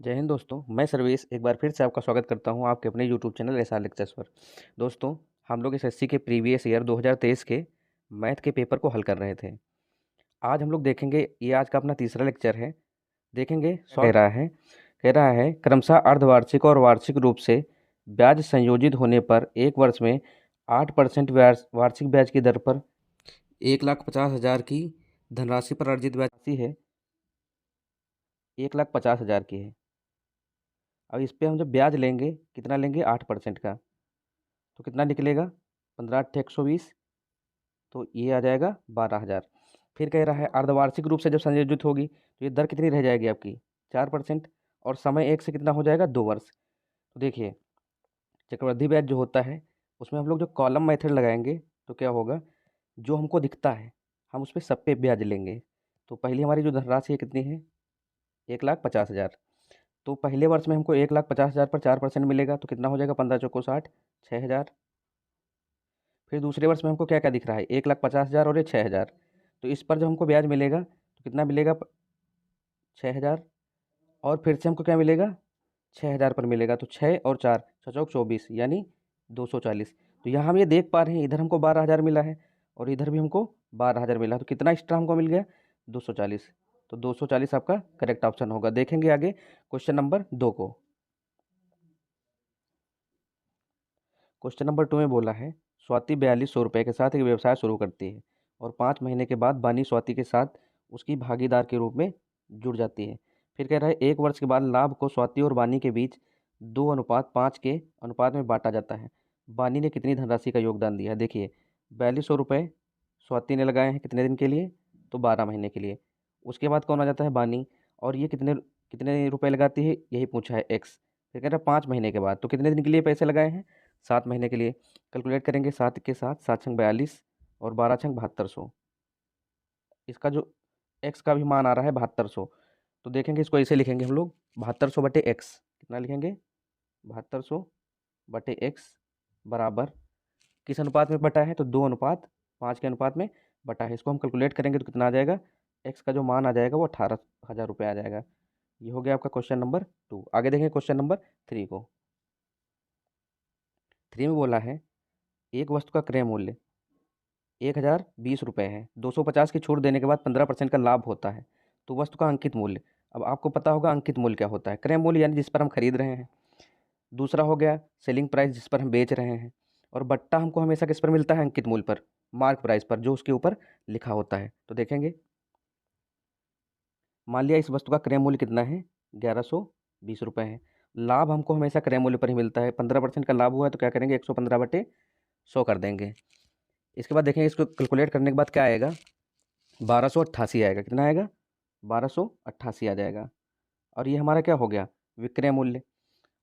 जय हिंद दोस्तों। मैं सर्वेश एक बार फिर से आपका स्वागत करता हूं आपके अपने यूट्यूब चैनल एसआर लेक्चर्स पर। दोस्तों, हम लोग एसएससी के प्रीवियस ईयर 2023 के मैथ के पेपर को हल कर रहे थे। आज हम लोग देखेंगे, ये आज का अपना तीसरा लेक्चर है। देखेंगे क्या कह रहा है क्रमशः अर्धवार्षिक और वार्षिक रूप से ब्याज संयोजित होने पर एक वर्ष में 8% वार्षिक ब्याज की दर पर 1,50,000 की धनराशि पर अर्जित ब्याज राशि है 1,50,000 की है। अब इस पे हम जब ब्याज लेंगे, कितना लेंगे? 8% का। तो कितना निकलेगा? 15 × 8 = 120। तो ये आ जाएगा 12,000। फिर कह रहा है अर्धवार्षिक रूप से जब संयोजित होगी तो ये दर कितनी रह जाएगी आपकी? 4%। और समय एक से कितना हो जाएगा? 2 वर्ष। तो देखिए, चक्रवृद्धि ब्याज जो होता है उसमें हम लोग जो कॉलम मेथड लगाएंगे तो क्या होगा, जो हमको दिखता है हम उस पर सब पे ब्याज लेंगे। तो पहली हमारी जो धनराशि है कितनी है? 1,50,000। तो पहले वर्ष में हमको 1,50,000 पर 4% मिलेगा तो कितना हो जाएगा? 15 × 4 = 60, 6,000। फिर दूसरे वर्ष में हमको क्या क्या दिख रहा है? 1,50,000 और ये 6,000। तो इस पर जब हमको ब्याज मिलेगा तो कितना मिलेगा? 6,000। और फिर से हमको क्या मिलेगा? 6,000 पर मिलेगा। तो 6 और 4 6 चौक 24 यानी 240। तो यहाँ हम ये देख पा रहे हैं, इधर हमको 12,000 मिला है और इधर भी हमको 12,000 मिला। तो कितना एक्स्ट्रा हमको मिल गया? 240। तो 240 आपका करेक्ट ऑप्शन होगा। देखेंगे आगे क्वेश्चन नंबर 2 को। क्वेश्चन नंबर 2 में बोला है स्वाति 4200 रुपये के साथ एक व्यवसाय शुरू करती है और 5 महीने के बाद बानी स्वाति के साथ उसकी भागीदार के रूप में जुड़ जाती है। फिर कह रहा है 1 वर्ष के बाद लाभ को स्वाति और बानी के बीच 2:5 के अनुपात में बांटा जाता है। बानी ने कितनी धनराशि का योगदान दिया है? देखिए, 4200 रुपये स्वाति ने लगाए हैं कितने दिन के लिए? तो 12 महीने के लिए। उसके बाद कौन आ जाता है? बानी। और ये कितने कितने रुपए लगाती है यही पूछा है, एक्स। फिर कह रहा है 5 महीने के बाद, तो कितने दिन के लिए पैसे लगाए हैं? 7 महीने के लिए। कैलकुलेट करेंगे 7 के साथ, 7 × 42 और 12 × 7200। इसका जो एक्स का भी मान आ रहा है 7200। तो देखेंगे इसको ऐसे लिखेंगे हम लोग, 7200/x। कितना लिखेंगे? 7200/x बराबर किस अनुपात में बटा है? तो 2:5 के अनुपात में बटा है। इसको हम कैलकुलेट करेंगे तो कितना आ जाएगा? एक्स का जो मान आ जाएगा वो 18,000 रुपये आ जाएगा। ये हो गया आपका क्वेश्चन नंबर 2। आगे देखेंगे क्वेश्चन नंबर 3 को। 3 में बोला है एक वस्तु का क्रय मूल्य 1,020 रुपये है। 250 की छूट देने के बाद 15% का लाभ होता है। तो वस्तु का अंकित मूल्य, अब आपको पता होगा अंकित मूल्य क्या होता है। क्रय मूल्य यानी जिस पर हम खरीद रहे हैं। दूसरा हो गया सेलिंग प्राइस, जिस पर हम बेच रहे हैं। और बट्टा हमको हमेशा किस पर मिलता है? अंकित मूल्य पर, मार्क प्राइस पर, जो उसके ऊपर लिखा होता है। तो देखेंगे, मान लिया इस वस्तु का क्रय मूल्य कितना है? 1,120 रुपये है। लाभ हमको हमेशा क्रय मूल्य पर ही मिलता है। 15% का लाभ हुआ है तो क्या करेंगे? 115/100 कर देंगे। इसके बाद देखेंगे, इसको कैलकुलेट करने के बाद क्या आएगा? 1,288 आएगा। कितना आएगा? 1,288 आ जाएगा। और ये हमारा क्या हो गया? विक्रय मूल्य।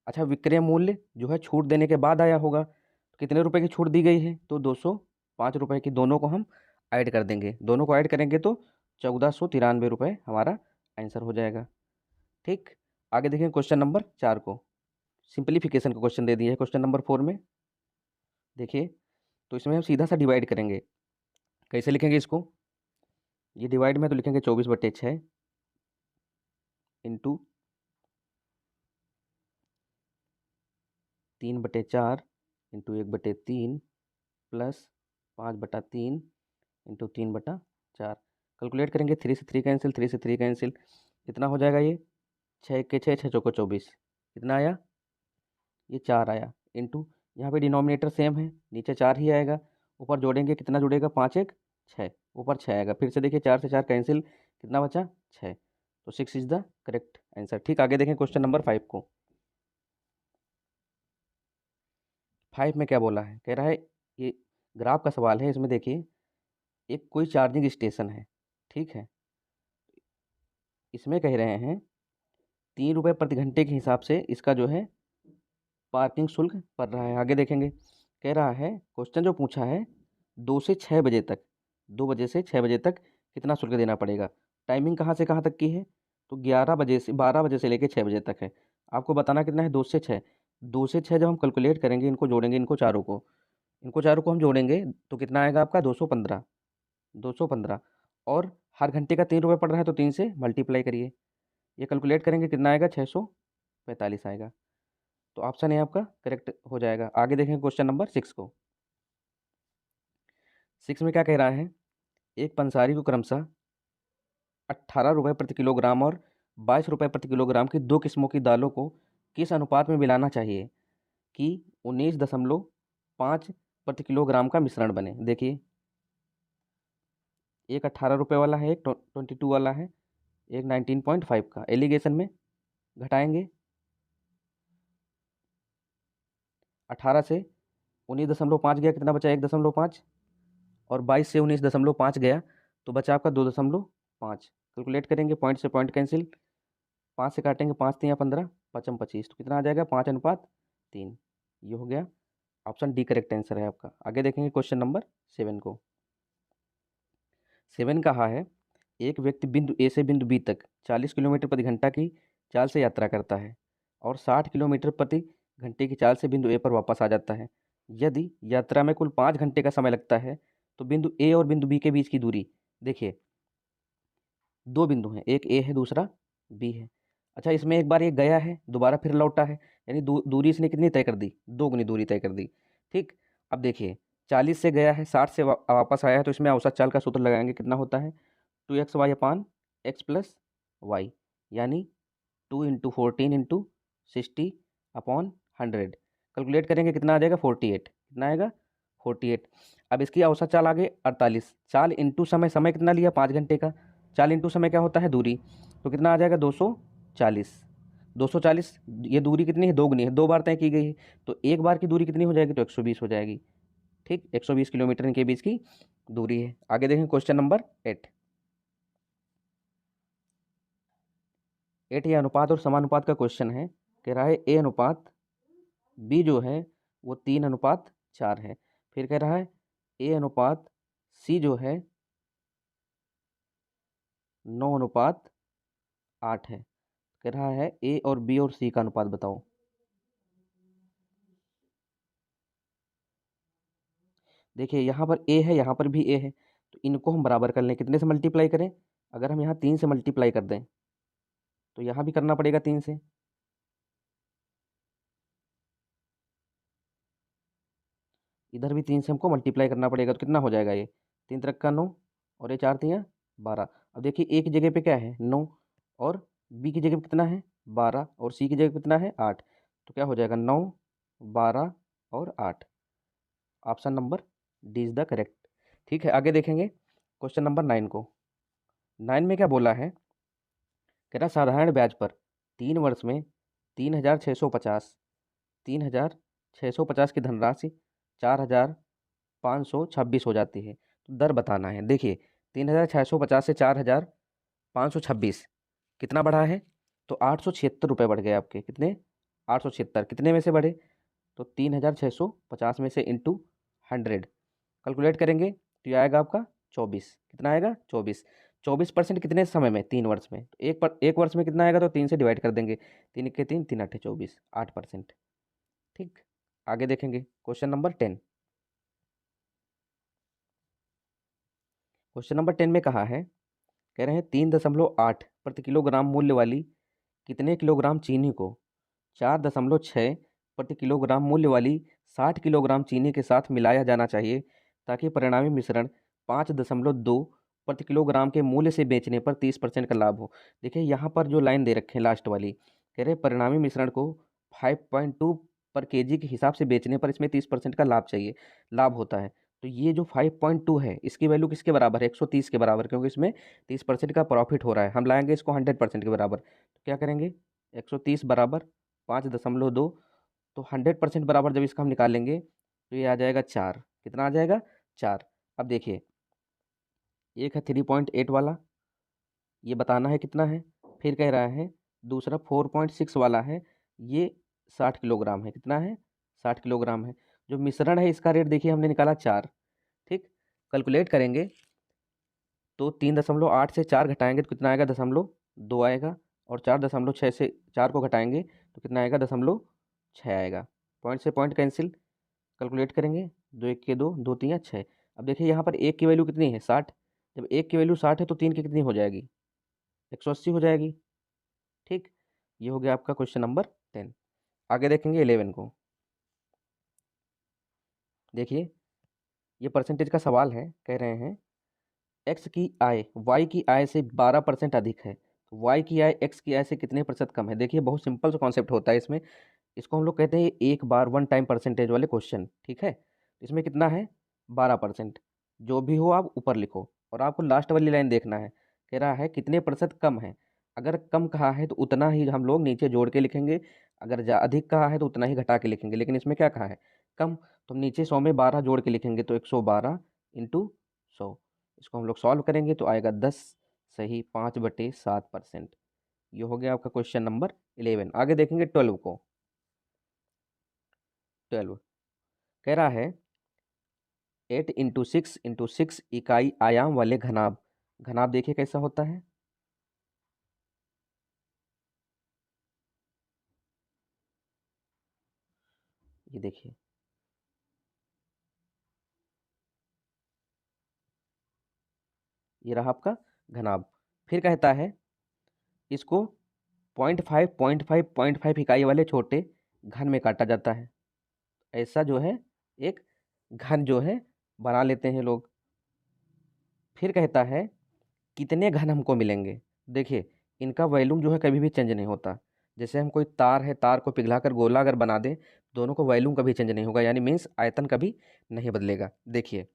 अच्छा, विक्रय मूल्य जो है छूट देने के बाद आया होगा, तो कितने रुपए की छूट दी गई है? तो 205 रुपये की। दोनों को हम ऐड कर देंगे, दोनों को ऐड करेंगे तो 1,493 रुपये हमारा आंसर हो जाएगा। ठीक। आगे देखें क्वेश्चन नंबर 4 को। सिंप्लीफिकेशन का क्वेश्चन दे दिया है क्वेश्चन नंबर 4 में। देखिए, तो इसमें हम सीधा सा डिवाइड करेंगे। कैसे लिखेंगे इसको? ये डिवाइड में तो लिखेंगे 24/6 into 3/4 into 1/3 plus 5/3 into 3/4। Calculate करेंगे, 3 से 3 कैंसिल, 3 से 3 कैंसिल। कितना हो जाएगा ये? 6 के 6, 6 चौको 24। कितना आया? ये 4 आया। इंटू यहाँ पे डिनोमिनेटर सेम है, नीचे 4 ही आएगा। ऊपर जोड़ेंगे, कितना जुड़ेगा? 5 1 6, ऊपर 6 आएगा। फिर से देखिए, 4 से 4 कैंसिल, कितना बचा? 6। तो 6 इज द करेक्ट आंसर। ठीक। आगे देखें क्वेश्चन नंबर 5 को। 5 में क्या बोला है? कह रहा है, ये ग्राफ का सवाल है। इसमें देखिए, एक कोई चार्जिंग स्टेशन है, ठीक है। इसमें कह रहे हैं 3 रुपये प्रति घंटे के हिसाब से इसका जो है पार्किंग शुल्क पड़ रहा है। आगे देखेंगे, कह रहा है क्वेश्चन जो पूछा है 2 से 6 बजे तक, 2 बजे से 6 बजे तक कितना शुल्क देना पड़ेगा। टाइमिंग कहाँ से कहाँ तक की है? तो 12 बजे से लेकर 6 बजे तक है। आपको बताना कितना है? 2 से 6। 2 से 6 जब हम कैलकुलेट करेंगे, इनको जोड़ेंगे, इनको चारों को हम जोड़ेंगे तो कितना आएगा आपका? 215। 215। और हर घंटे का 3 रुपये पड़ रहा है तो 3 से मल्टीप्लाई करिए। ये कैलकुलेट करेंगे, कितना आएगा? 600 45 आएगा। तो ऑप्शन ए आपका करेक्ट हो जाएगा। आगे देखेंगे क्वेश्चन नंबर 6 को। 6 में क्या कह रहा है, एक पंसारी को क्रमशः 18 रुपये प्रति किलोग्राम और 22 रुपये प्रति किलोग्राम की दो किस्मों की दालों को किस अनुपात में मिलाना चाहिए कि 19.5 प्रति किलोग्राम का मिश्रण बने। देखिए, एक 18 रुपये वाला है, एक 22 वाला है, एक 19.5 का। एलिगेशन में घटाएंगे, 18 से 19.5 गया, कितना बचा, 1.5, और 22 से 19.5 गया तो बचा आपका 2.5। कैलकुलेट करेंगे, पॉइंट से पॉइंट कैंसिल, 5 से काटेंगे, 5 3 15, 5 25, तो कितना आ जाएगा, 5:3। ये हो गया, ऑप्शन डी करेक्ट आंसर है आपका। आगे देखेंगे क्वेश्चन नंबर 7 को। 7 कहा है, एक व्यक्ति बिंदु ए से बिंदु बी तक 40 किलोमीटर प्रति घंटा की चाल से यात्रा करता है और 60 किलोमीटर प्रति घंटे की चाल से बिंदु ए पर वापस आ जाता है। यदि यात्रा में कुल 5 घंटे का समय लगता है तो बिंदु ए और बिंदु बी के बीच की दूरी, देखिए दो बिंदु हैं, एक ए है दूसरा बी है। अच्छा, इसमें एक बार ये गया है, दोबारा फिर लौटा है, यानी दूरी इसने कितनी तय कर दी, 2 गुनी दूरी तय कर दी। ठीक, अब देखिए 40 से गया है, 60 से वापस आया है, तो इसमें औसत चाल का सूत्र लगाएंगे, कितना होता है 2xy अपान x प्लस वाई, यानी 2 × 14 × 60 अपॉन 100। कैलकुलेट करेंगे, कितना आ जाएगा 48, कितना आएगा 48। अब इसकी औसत चाल आ गई 48, चाल इंटू समय, समय कितना लिया 5 घंटे का, चाल इंटू समय क्या होता है दूरी, तो कितना आ जाएगा 240। 240, ये दूरी कितनी है, 2 गुनी है, 2 बार तय की गई है, तो एक बार की दूरी कितनी हो जाएगी, तो 120 हो जाएगी। ठीक, 120 किलोमीटर इनके बीच की दूरी है। आगे देखें क्वेश्चन नंबर 8। 8 ये अनुपात और समानुपात का क्वेश्चन है। कह रहा है ए अनुपात बी जो है वो 3:4 है। फिर कह रहा है ए अनुपात सी जो है 9:8 है। कह रहा है ए और बी और सी का अनुपात बताओ। देखिए यहाँ पर ए है, यहाँ पर भी ए है, तो इनको हम बराबर कर लें। कितने से मल्टीप्लाई करें, अगर हम यहाँ 3 से मल्टीप्लाई कर दें तो यहाँ भी करना पड़ेगा 3 से। इधर भी 3 से हमको मल्टीप्लाई करना पड़ेगा, तो कितना हो जाएगा, ये 3 त्रिक का 9 और ये 4 3 12। अब देखिए ए की जगह पे क्या है 9, और बी की जगह पे कितना है 12, और सी की जगह पे कितना है 8, तो क्या हो जाएगा 9 12 और 8। Option number D is the correct. ठीक है, आगे देखेंगे क्वेश्चन नंबर 9 को। 9 में क्या बोला है, कह रहा साधारण ब्याज पर 3 वर्ष में 3,650 3,650 की धनराशि 4,526 हो जाती है, तो दर बताना है। देखिए 3,650 से 4,526 कितना बढ़ा है, तो 876 रुपये बढ़ गए आपके। कितने, 876, कितने में से बढ़े, तो 3,650 में से इंटू 100 कैलकुलेट करेंगे तो ये आएगा आपका 24। कितना आएगा 24। 24% कितने समय में, 3 वर्ष में, तो एक वर्ष में कितना आएगा, तो 3 से डिवाइड कर देंगे, 3 के 3 3 8 24, 8%। ठीक, आगे देखेंगे क्वेश्चन नंबर 10। क्वेश्चन नंबर 10 में कहा है, कह रहे हैं 3.8 प्रति किलोग्राम मूल्य वाली कितने किलोग्राम चीनी को 4.6 प्रति किलोग्राम मूल्य वाली 60 किलोग्राम चीनी के साथ मिलाया जाना चाहिए ताकि परिणामी मिश्रण 5.2 प्रति किलोग्राम के मूल्य से बेचने पर 30% का लाभ हो। देखिए यहाँ पर जो लाइन दे रखे हैं लास्ट वाली, कह रहे परिणामी मिश्रण को 5.2 पर केजी के हिसाब से बेचने पर इसमें 30% का लाभ चाहिए, लाभ होता है। तो ये जो 5.2 है इसकी वैल्यू किसके बराबर है, 130 के बराबर, क्योंकि इसमें 30% का प्रॉफिट हो रहा है। हम लाएंगे इसको 100% के बराबर, तो क्या करेंगे 130 बराबर 5.2, तो 100% बराबर जब इसका हम निकालेंगे तो ये आ जाएगा 4। कितना आ जाएगा 4। अब देखिए एक है 3.8 वाला, ये बताना है कितना है। फिर कह रहा है दूसरा 4.6 वाला है, ये 60 किलोग्राम है। कितना है 60 किलोग्राम है। जो मिश्रण है इसका रेट देखिए हमने निकाला 4। ठीक, कैलकुलेट करेंगे तो 3.8 से 4 घटाएंगे तो कितना आएगा 0.2 आएगा, और 4.6 से 4 को घटाएंगे तो कितना आएगा 0.6 आएगा। पॉइंट से पॉइंट कैंसिल, कैलकुलेट करेंगे, 2 1 के 2 2 3 6। अब देखिए यहाँ पर एक की वैल्यू कितनी है 60, जब एक की वैल्यू 60 है तो 3 की कितनी हो जाएगी 180 हो जाएगी। ठीक, ये हो गया आपका क्वेश्चन नंबर 10। आगे देखेंगे 11 को। देखिए ये परसेंटेज का सवाल है, कह रहे हैं एक्स की आय वाई की आय से 12% अधिक है, तो वाई की आय एक्स की आय से कितने प्रतिशत कम है। देखिए बहुत सिंपल सा कॉन्सेप्ट होता है इसमें, इसको हम लोग कहते हैं एक बार वन टाइम परसेंटेज वाले क्वेश्चन, ठीक है। इसमें कितना है 12%, जो भी हो आप ऊपर लिखो और आपको लास्ट वाली लाइन देखना है, कह रहा है कितने प्रतिशत कम है। अगर कम कहा है तो उतना ही हम लोग नीचे जोड़ के लिखेंगे, अगर अधिक कहा है तो उतना ही घटा के लिखेंगे, लेकिन इसमें क्या कहा है कम, तो हम नीचे 100 में 12 जोड़ के लिखेंगे, तो 112 इंटू 100। इसको हम लोग सॉल्व करेंगे तो आएगा 10 सही 5/7%। ये हो गया आपका क्वेश्चन नंबर 11। आगे देखेंगे 12 को। 12 कह रहा है 8 × 6 × 6 इकाई आयाम वाले घनाभ। घनाभ देखिए कैसा होता है, ये देखिए ये रहा आपका घनाभ। फिर कहता है इसको 0.5 0.5 0.5 इकाई वाले छोटे घन में काटा जाता है। ऐसा जो है एक घन जो है बना लेते हैं लोग। फिर कहता है कितने घन हमको मिलेंगे। देखिए इनका वॉल्यूम जो है कभी भी चेंज नहीं होता। जैसे हम कोई तार है, तार को पिघलाकर गोला अगर बना दें, दोनों को वॉल्यूम कभी चेंज नहीं होगा, यानी मीन्स आयतन कभी नहीं बदलेगा। देखिए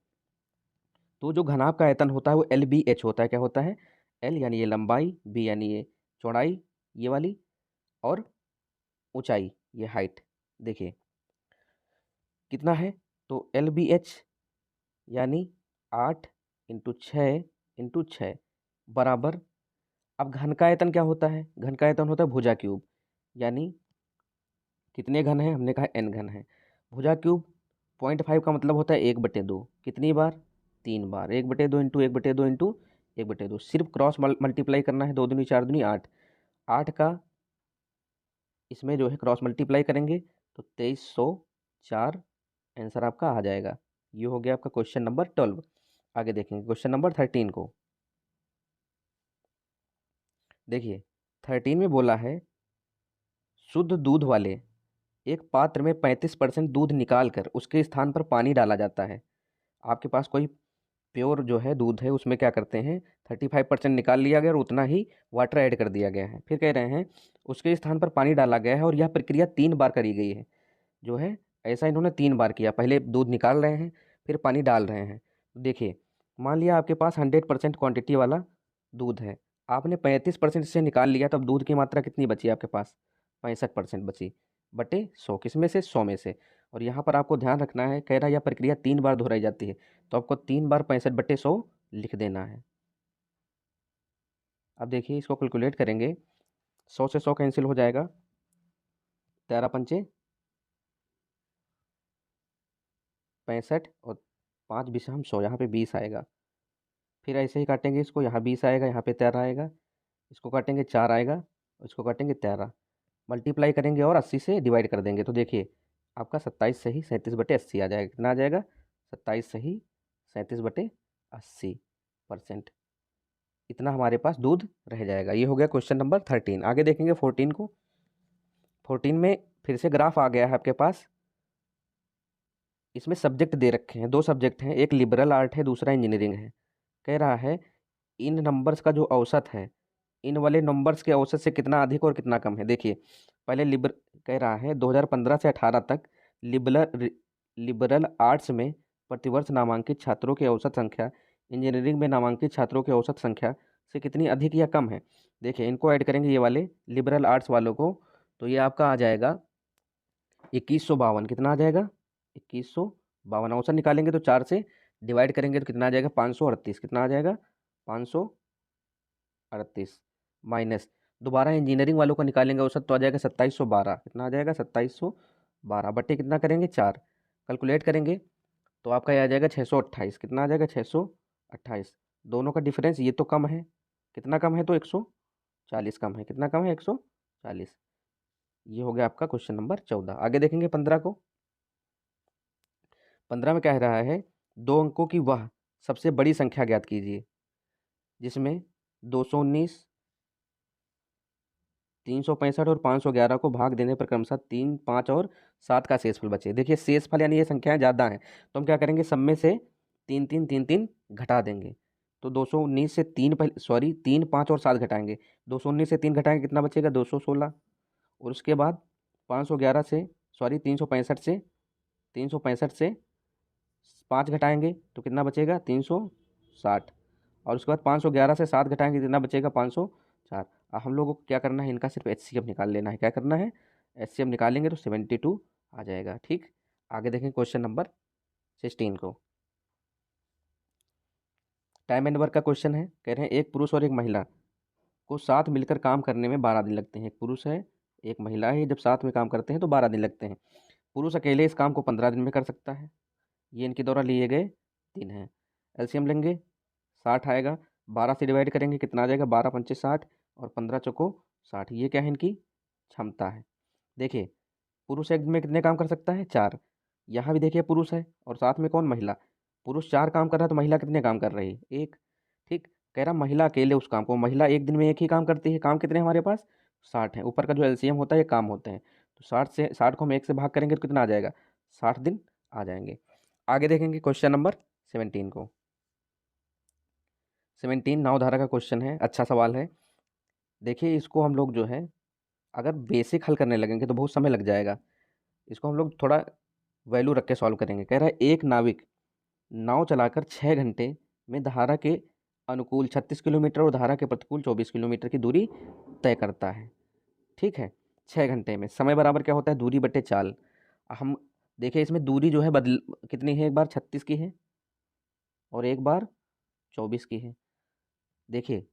तो जो घनाभ का आयतन होता है वो LBH होता है। क्या होता है, L यानी ये लंबाई, B यानी ये चौड़ाई ये वाली, और ऊंचाई ये हाइट। देखिए कितना है, तो LBH यानी 8 × 6 × 6 बराबर। अब घन का आयतन क्या होता है, घन का आयतन होता है भुजा क्यूब, यानी कितने घन है, हमने कहा n घन है। भुजा क्यूब 0.5 का मतलब होता है 1/2, कितनी बार 3 बार, 1/2 इंटू 1/2 इंटू 1/2। सिर्फ क्रॉस मल्टीप्लाई करना है, 2 दूनी 4 दूनी 8, 8 का इसमें जो है क्रॉस मल्टीप्लाई करेंगे तो 2304 आंसर आपका आ जाएगा। ये हो गया आपका क्वेश्चन नंबर 12। आगे देखेंगे क्वेश्चन नंबर 13 को। देखिए 13 में बोला है शुद्ध दूध वाले एक पात्र में 35% दूध निकालकर उसके स्थान पर पानी डाला जाता है। आपके पास कोई प्योर जो है दूध है, उसमें क्या करते हैं 35% निकाल लिया गया और उतना ही वाटर ऐड कर दिया गया है। फिर कह रहे हैं उसके स्थान पर पानी डाला गया है और यह प्रक्रिया 3 बार करी गई है। जो है ऐसा इन्होंने 3 बार किया, पहले दूध निकाल रहे हैं फिर पानी डाल रहे हैं। देखिए मान लिया आपके पास 100% क्वांटिटी वाला दूध है, आपने 35% से निकाल लिया, तब दूध की मात्रा कितनी बची आपके पास 65% बची बटे 100, किस में से 100 में से। और यहाँ पर आपको ध्यान रखना है, कह रहा है यह प्रक्रिया 3 बार दोहराई जाती है, तो आपको 3 बार 65/100 लिख देना है। अब देखिए इसको कैलकुलेट करेंगे, 100 से 100 कैंसिल हो जाएगा, 13×5 65 और 5×100, यहाँ पे 20 आएगा। फिर ऐसे ही काटेंगे इसको, यहाँ 20 आएगा, यहाँ पे 13 आएगा, इसको काटेंगे 4 आएगा, इसको काटेंगे 13, मल्टीप्लाई करेंगे और 80 से डिवाइड कर देंगे, तो देखिए आपका 27 सही 37/80 आ जाएगा। कितना आ जाएगा 27 सही 37/80%। इतना हमारे पास दूध रह जाएगा। ये हो गया क्वेश्चन नंबर 13। आगे देखेंगे 14 को। 14 में फिर से ग्राफ आ गया है आपके पास। इसमें सब्जेक्ट दे रखे हैं, 2 सब्जेक्ट हैं, एक लिबरल आर्ट है दूसरा इंजीनियरिंग है। कह रहा है इन नंबर्स का जो औसत है, इन वाले नंबर्स के औसत से कितना अधिक और कितना कम है। देखिए पहले कह रहा है 2015 से 18 तक लिबरल आर्ट्स में प्रतिवर्ष नामांकित छात्रों की औसत संख्या इंजीनियरिंग में नामांकित छात्रों की औसत संख्या से कितनी अधिक या कम है। देखिए इनको ऐड करेंगे ये वाले लिबरल आर्ट्स वालों को, तो ये आपका आ जाएगा 2152। कितना आ जाएगा 2152। औसत निकालेंगे तो 4 से डिवाइड करेंगे तो कितना आ जाएगा 538। कितना आ जाएगा 538 माइनस, दोबारा इंजीनियरिंग वालों को निकालेंगे औसत तो आ जाएगा 2712। कितना आ जाएगा 2712 बटे कितना करेंगे 4, कैलकुलेट करेंगे तो आपका ये आ जाएगा 628। कितना आ जाएगा 628। दोनों का डिफरेंस ये तो कम है, कितना कम है तो 140 कम है, कितना कम है 140। ये हो गया आपका क्वेश्चन नंबर 14। आगे देखेंगे 15 को। 15 में कह रहा है 2 अंकों की वह सबसे बड़ी संख्या ज्ञात कीजिए जिसमें 219, 365 और 511 को भाग देने पर क्रमशः 3, 5 और 7 का शेषफल बचे। देखिए शेषफल यानी ये संख्याएं ज़्यादा हैं तो हम क्या करेंगे, सब में से 3, 3, 3, 3 घटा देंगे। तो 219 से 3 पहले, सॉरी 3, 5 और 7 घटाएंगे। 219 से 3 घटाएंगे कितना बचेगा, 216। और उसके बाद 511 से, सॉरी 365 से 5 घटाएंगे तो कितना बचेगा, 360। और उसके बाद 511 से 7 घटाएंगे कितना बचेगा, 504। अब हम लोगों को क्या करना है, इनका सिर्फ एचसीएफ निकाल लेना है। क्या करना है, एचसीएफ निकालेंगे तो 72 आ जाएगा। ठीक, आगे देखें क्वेश्चन नंबर 16 को। टाइम एंड वर्क का क्वेश्चन है। कह रहे हैं एक पुरुष और एक महिला को साथ मिलकर काम करने में 12 दिन लगते हैं। एक पुरुष है, एक महिला है, जब साथ में काम करते हैं तो 12 दिन लगते हैं। पुरुष अकेले इस काम को 15 दिन में कर सकता है। ये इनके द्वारा लिए गए दिन हैं। एलसीएम लेंगे, 60 आएगा। 12 से डिवाइड करेंगे कितना आ जाएगा, 12 पंचे 60 और 15 चौको 60। ये क्या है, इनकी क्षमता है। देखिए पुरुष एक दिन में कितने काम कर सकता है, 4। यहाँ भी देखिए पुरुष है और साथ में कौन, महिला। पुरुष 4 काम कर रहा है तो महिला कितने काम कर रही है, 1। ठीक, कह रहा महिला अकेले उस काम को, महिला एक दिन में एक ही काम करती है। काम कितने हमारे पास, 60 है। ऊपर का जो एलसीएम होता है ये काम होते हैं। तो 60 को हम 1 से भाग करेंगे तो कितना आ जाएगा, 60 दिन आ जाएंगे। आगे देखेंगे क्वेश्चन नंबर 17 को। 17 नाव धारा का क्वेश्चन है, अच्छा सवाल है। देखिए इसको हम लोग जो है अगर बेसिक हल करने लगेंगे तो बहुत समय लग जाएगा। इसको हम लोग थोड़ा वैल्यू रख के सॉल्व करेंगे। कह रहा है एक नाविक नाव चलाकर 6 घंटे में धारा के अनुकूल 36 किलोमीटर और धारा के प्रतिकूल 24 किलोमीटर की दूरी तय करता है। ठीक है, 6 घंटे में। समय बराबर क्या होता है, दूरी बटे चाल। हम देखिए इसमें दूरी जो है बदल कितनी है, एक बार 36 की है और एक बार 24 की है। देखिए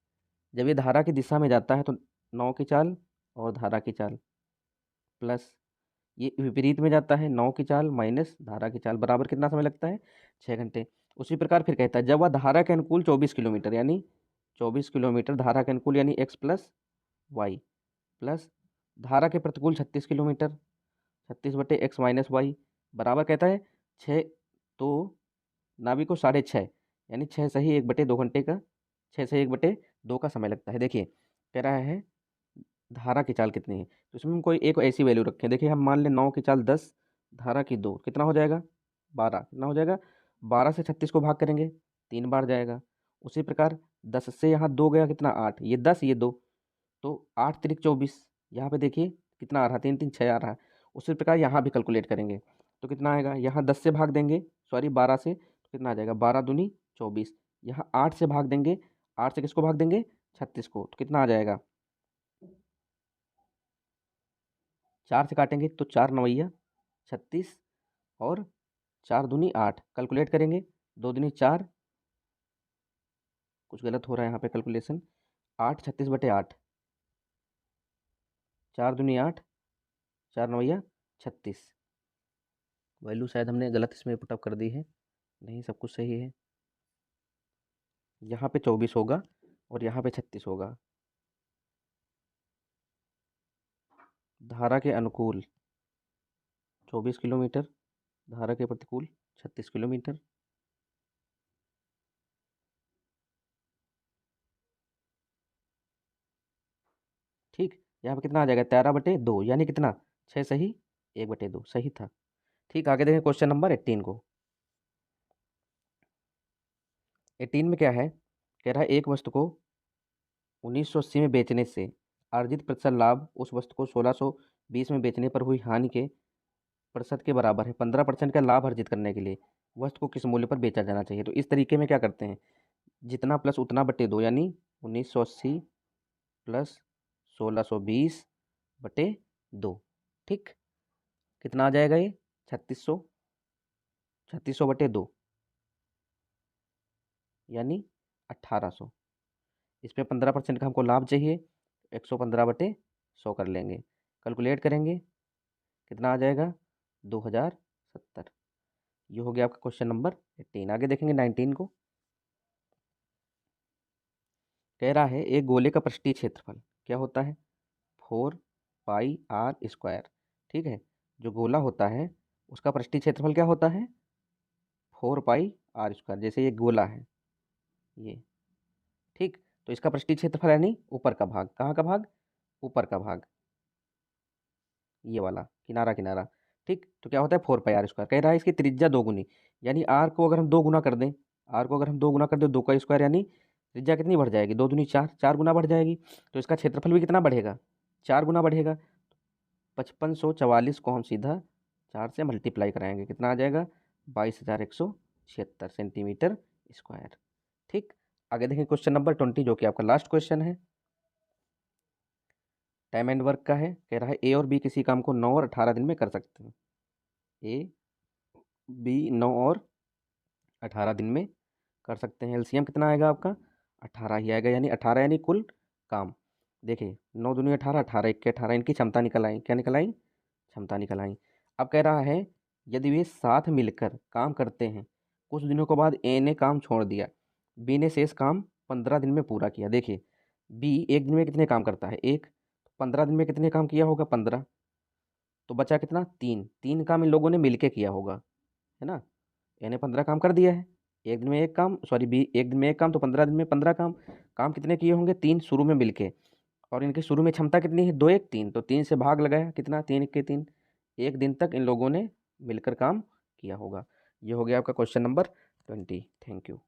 जब ये धारा की दिशा में जाता है तो 9 की चाल और धारा की चाल प्लस, ये विपरीत में जाता है 9 की चाल माइनस धारा की चाल, बराबर कितना समय लगता है, 6 घंटे। उसी प्रकार फिर कहता है जब वह धारा के अनुकूल 24 किलोमीटर यानी 24 किलोमीटर धारा के अनुकूल यानी एक्स प्लस वाई प्लस धारा के प्रतिकूल 36 किलोमीटर 36 बटे एक्स माइनस वाई बराबर कहता है 6। तो नाभिक को 6.5 यानी 6 सही 1/2 घंटे का, 6 सही 1/2 का समय लगता है। देखिए कह रहा है धारा की चाल कितनी है, तो इसमें हम कोई एक ऐसी वैल्यू रखें। देखिए हम मान लें 9 की चाल 10, धारा की 2, कितना हो जाएगा 12। कितना हो जाएगा, 12 से 36 को भाग करेंगे 3 बार जाएगा। उसी प्रकार 10 से यहाँ 2 गया कितना 8, ये 10 ये 2, तो 8 तिरिक 24। यहाँ पे देखिए कितना आ रहा है, 3 3 6 आ रहा है। उसी प्रकार यहाँ भी कैलकुलेट करेंगे तो कितना आएगा, यहाँ 10 से भाग देंगे, सॉरी 12 से, तो कितना आ जाएगा 12 दूनी 24। यहाँ 8 से भाग देंगे, 8 से किसको भाग देंगे, 36 को, तो कितना आ जाएगा, 4 से काटेंगे तो 4 नवैया 36 और 4 दूनी 8। कैलकुलेट करेंगे 2 दूनी 4, कुछ गलत हो रहा है यहाँ पे कैलकुलेशन, 8 36 बटे 8, 4 दूनी 8, 4 नवैया 36। वैल्यू शायद हमने गलत इसमें पुटअप कर दी है, नहीं सब कुछ सही है। यहाँ पे 24 होगा और यहाँ पे 36 होगा। धारा के अनुकूल 24 किलोमीटर, धारा के प्रतिकूल 36 किलोमीटर। ठीक, यहाँ पे कितना आ जाएगा 13/2 यानी कितना, 6 सही 1/2 सही था। ठीक, आगे देखें क्वेश्चन नंबर 18 को। 18 में क्या है, कह रहा है एक वस्तु को 1980 में बेचने से अर्जित प्रतिशत लाभ उस वस्तु को 1620 में बेचने पर हुई हानि के प्रतिशत के बराबर है। 15% का लाभ अर्जित करने के लिए वस्तु को किस मूल्य पर बेचा जाना चाहिए। तो इस तरीके में क्या करते हैं, जितना प्लस उतना बटे 2 यानी 1980 प्लस 1620/2। ठीक, कितना आ जाएगा ये 3600, 3600/2 यानी 1800। इसमें 15% का हमको लाभ चाहिए, 115/100 कर लेंगे। कैलकुलेट करेंगे कितना आ जाएगा 2070। ये हो गया आपका क्वेश्चन नंबर 18। आगे देखेंगे 19 को। कह रहा है एक गोले का पृष्ठीय क्षेत्रफल क्या होता है, 4πr²। ठीक है, जो गोला होता है उसका पृष्ठीय क्षेत्रफल क्या होता है, 4πr²। जैसे ये गोला है ये, ठीक, तो इसका पृष्ठीय क्षेत्रफल यानी ऊपर का भाग, कहाँ का भाग, ऊपर का भाग, ये वाला किनारा किनारा। ठीक, तो क्या होता है 4 पाई r स्क्वायर। कह रहा है इसकी त्रिज्या 2 गुनी, यानी आर को अगर हम 2 गुना कर दें, आर को अगर हम 2 गुना कर दें 2 का स्क्वायर, यानी त्रिज्या कितनी बढ़ जाएगी, 2 दूनी 4, 4 गुना बढ़ जाएगी। तो इसका क्षेत्रफल भी कितना बढ़ेगा, 4 गुना बढ़ेगा। 5544 को हम सीधा 4 से मल्टीप्लाई कराएंगे, कितना आ जाएगा 22,176 सेंटीमीटर स्क्वायर। ठीक, आगे देखें क्वेश्चन नंबर 20 जो कि आपका लास्ट क्वेश्चन है, टाइम एंड वर्क का है। कह रहा है ए और बी किसी काम को 9 और 18 दिन में कर सकते हैं। ए बी 9 और 18 दिन में कर सकते हैं। एलसीएम कितना आएगा आपका 18 ही आएगा, यानी 18 यानी कुल काम। देखिए 9 दूनी 18, 18 1 के 18, इनकी क्षमता निकल आई, क्या निकल आई, क्षमता निकल आई। अब कह रहा है यदि वे साथ मिलकर काम करते हैं, कुछ दिनों के बाद ए ने काम छोड़ दिया, बी ने शेष काम 15 दिन में पूरा किया। देखिए बी एक दिन में कितने काम करता है, एक, 15 दिन में कितने काम किया होगा 15, तो बचा कितना 3, 3 काम इन लोगों ने मिलके किया होगा, है ना। ए ने 15 काम कर दिया है, एक दिन में एक काम, सॉरी बी एक दिन में एक काम, तो 15 दिन में 15 काम। काम कितने किए होंगे 3 शुरू में मिलके, और इनकी शुरू में क्षमता कितनी है 2 1 3, तो 3 से भाग लगाया, कितना 3 1 के 3, एक दिन तक इन लोगों ने मिलकर काम किया होगा। ये हो गया आपका क्वेश्चन नंबर 20। Thank you.